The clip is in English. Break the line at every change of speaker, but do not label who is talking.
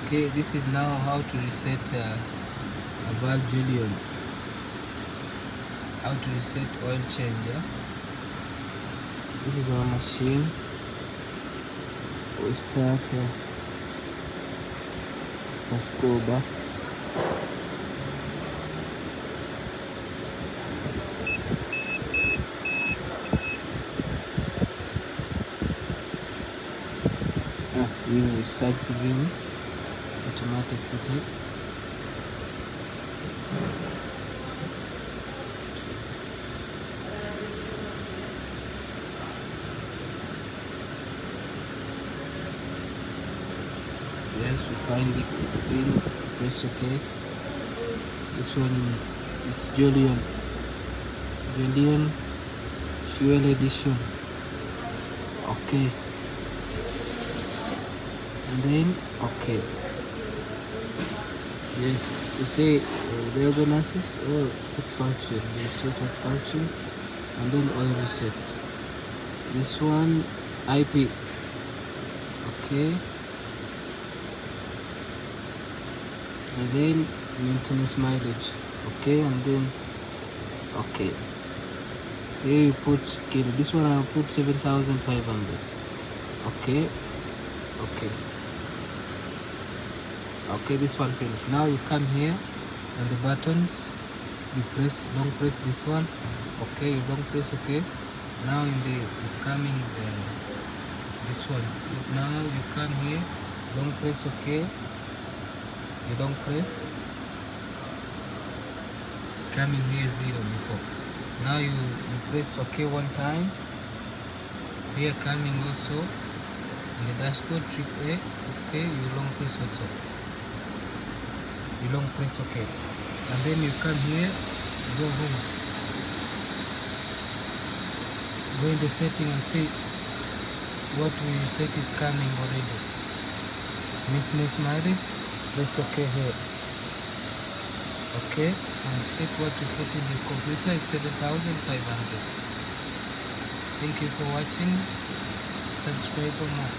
Okay, this is now how to reset haval jolion. How to reset oil change. Yeah? This is our machine. We start. Let's go back. We will start giving automatic detect. Yes, we find the pin, press OK. This one is jolion fuel edition. Okay, and then okay. Yes, you say diagnosis or what function. You set what function and then oil reset. This one IP. Okay, and then maintenance mileage. Okay, and then okay. Here you put kilo. This one I'll put 7,500. Okay, okay. Okay, this one finished. Now you come here on the buttons, you press, long press this one. Okay, you long press OK. Now in the is coming this one. Now you come here, long press OK. You long press. Coming here 0 before. Now you press OK one time. Here coming also in the dashboard trip A. Okay, you long press also. You long press OK, and then you come here, go home, go in the setting and see what we set is coming already. Maintenance mileage, press OK here. Okay, and set what you put in the computer is 7,500. Thank you for watching. Subscribe for more.